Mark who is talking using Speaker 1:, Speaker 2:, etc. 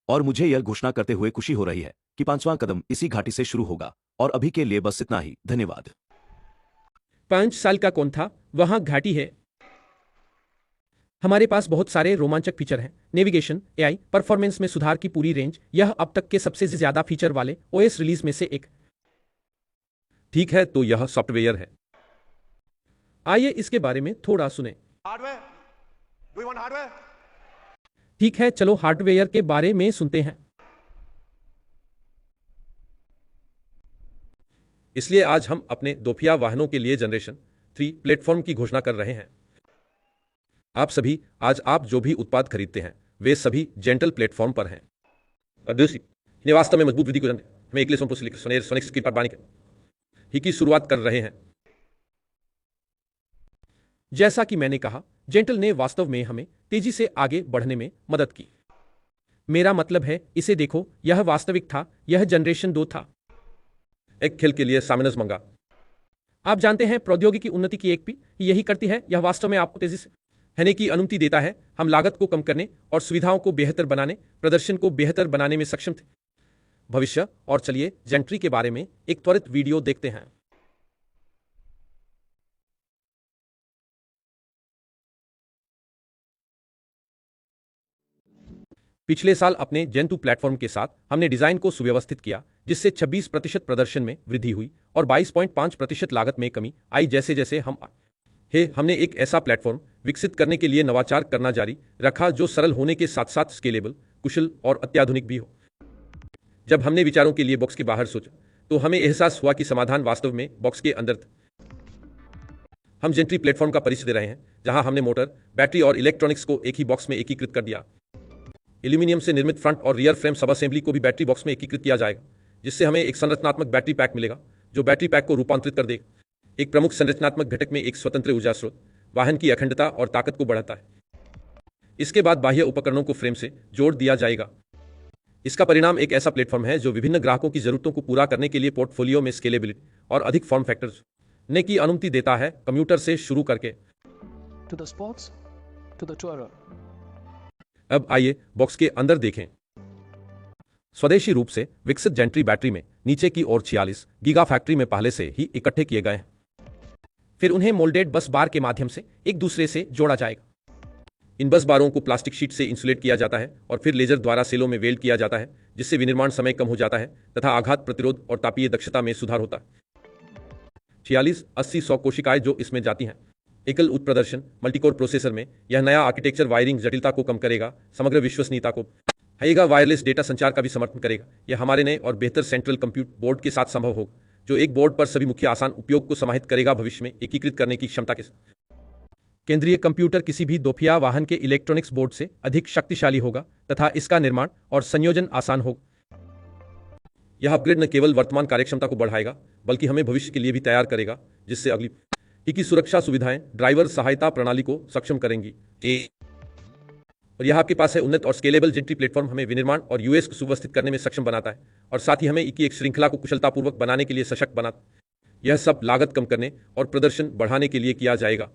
Speaker 1: और मुझे यह घोषणा करते हुए खुशी हो रही है कि 5वां कदम इसी घाटी से शुरू होगा। और अभी के लिए बस इतना ही, धन्यवाद।
Speaker 2: 5 साल का कौन था, वहां घाटी है। हमारे पास बहुत सारे रोमांचक फीचर हैं। नेविगेशन, एआई, परफॉर्मेंस में सुधार की पूरी रेंज। यह अब तक के सबसे ज्यादा फीचर वाले ओएस रिलीज में से एक।
Speaker 3: ठीक है, तो यह सॉफ्टवेयर है।
Speaker 2: आइए इसके बारे में थोड़ा सुने।
Speaker 4: Hardware? Do you want hardware?
Speaker 2: ठीक है, चलो हार्डवेयर के बारे में सुनते हैं।
Speaker 3: इसलिए आज हम अपने दोपहिया वाहनों के लिए जनरेशन 3 प्लेटफॉर्म की घोषणा कर रहे हैं। आप सभी आज आप जो भी उत्पाद खरीदते हैं वे सभी जेंटल प्लेटफॉर्म पर हैं। इन्हें वास्तव में मजबूत विधि को जानते हैं। हमें एक सोनिक्स की बानी ही की शुरुआत कर रहे हैं।
Speaker 2: जैसा कि मैंने कहा, जेंटल ने वास्तव में हमें तेजी से आगे बढ़ने में मदद की। मेरा मतलब है, इसे देखो, यह वास्तविक था, यह जनरेशन 2 था।
Speaker 3: एक खेल के लिए सामनस मंगा।
Speaker 2: आप जानते हैं, प्रौद्योगिकी उन्नति की एक भी यही करती है, यह वास्तव में आपको तेजी से रहने की अनुमति देता है। हम लागत को कम करने और सुविधाओं को बेहतर बनाने, प्रदर्शन को बेहतर बनाने में सक्षम थे। भविष्य। और चलिए जेंट्री के बारे में एक त्वरित वीडियो देखते हैं। पिछले साल अपने जेन 2 प्लेटफॉर्म के साथ हमने डिजाइन को सुव्यवस्थित किया, जिससे 26% प्रदर्शन में वृद्धि हुई और 22.5% लागत में कमी आई। जैसे जैसे हमने एक ऐसा प्लेटफॉर्म विकसित करने के लिए नवाचार करना जारी रखा जो सरल होने के साथ साथ स्केलेबल, कुशल और अत्याधुनिक भी हो। जब हमने विचारों के लिए बॉक्स के बाहर सोचा तो हमें एहसास हुआ कि समाधान वास्तव में बॉक्स के अंदर था। हम जेंट्री प्लेटफॉर्म का परिचय दे रहे हैं जहां हमने मोटर, बैटरी और इलेक्ट्रॉनिक्स को एक ही बॉक्स में एकीकृत कर दिया। एल्यूमिनियम से निर्मित फ्रंट और रियर फ्रेम सब असेंबली को भी बैटरी बॉक्स में एकीकृत किया जाएगा, जिससे हमें एक संरचनात्मक बैटरी पैक मिलेगा जो बैटरी पैक को रूपांतरित कर देगा। एक प्रमुख संरचनात्मक घटक में एक स्वतंत्र ऊर्जा स्रोत वाहन की अखंडता और ताकत को बढ़ाता है। इसके बाद बाह्य उपकरणों को फ्रेम से जोड़ दिया जाएगा। इसका परिणाम एक ऐसा प्लेटफॉर्म है जो विभिन्न ग्राहकों की जरूरतों को पूरा करने के लिए पोर्टफोलियो में स्केलेबिलिटी और अधिक फॉर्म फैक्टर्स ने की अनुमति देता है, कम्यूटर से शुरू करके
Speaker 5: to the sports, to the tourer.
Speaker 3: अब आइए बॉक्स के अंदर देखें। स्वदेशी रूप से विकसित जेंट्री बैटरी में नीचे की ओर 46 गीगा फैक्ट्री में पहले से ही इकट्ठे किए गए हैं।
Speaker 2: फिर उन्हें मोल्डेड बस बार के माध्यम से एक दूसरे से जोड़ा जाएगा।
Speaker 3: इन बस बारों को प्लास्टिक शीट से इंसुलेट किया जाता है और फिर लेजर द्वारा सेलों में वेल्ड किया जाता है, जिससे विनिर्माण समय कम हो जाता है तथा आघात प्रतिरोध और तापीय दक्षता में सुधार होता है। 46, 80, 100 कोशिकाएं जो इसमें जाती हैं। एकल उच्च प्रदर्शन मल्टीकोर प्रोसेसर में यह नया आर्किटेक्चर वायरिंग जटिलता को कम करेगा, समग्र विश्वसनीयता को बढ़ाएगा, वायरलेस डेटा संचार का भी समर्थन करेगा। यह हमारे नए और बेहतर सेंट्रल कंप्यूट बोर्ड के साथ संभव होगा, जो एक बोर्ड पर सभी मुख्य आसान उपयोग को समाहित करेगा, भविष्य में एकीकृत करने की क्षमता के साथ।
Speaker 2: केंद्रीय कंप्यूटर किसी भी दोपहिया वाहन के इलेक्ट्रॉनिक्स बोर्ड से अधिक शक्तिशाली होगा तथा इसका निर्माण और संयोजन आसान होगा।
Speaker 3: यह अपग्रेड न केवल वर्तमान कार्यक्षमता को बढ़ाएगा बल्कि हमें भविष्य के लिए भी तैयार करेगा, जिससे अगली की सुरक्षा सुविधाएं ड्राइवर सहायता प्रणाली को सक्षम करेंगी। और यह आपके पास है उन्नत और स्केलेबल जेंट्री प्लेटफॉर्म हमें विनिर्माण और यूएस को सुव्यवस्थित करने में सक्षम बनाता है और साथ ही हमें की एक श्रृंखला को कुशलतापूर्वक बनाने के लिए सशक्त बनाता है। यह सब लागत कम करने और प्रदर्शन बढ़ाने के लिए किया जाएगा।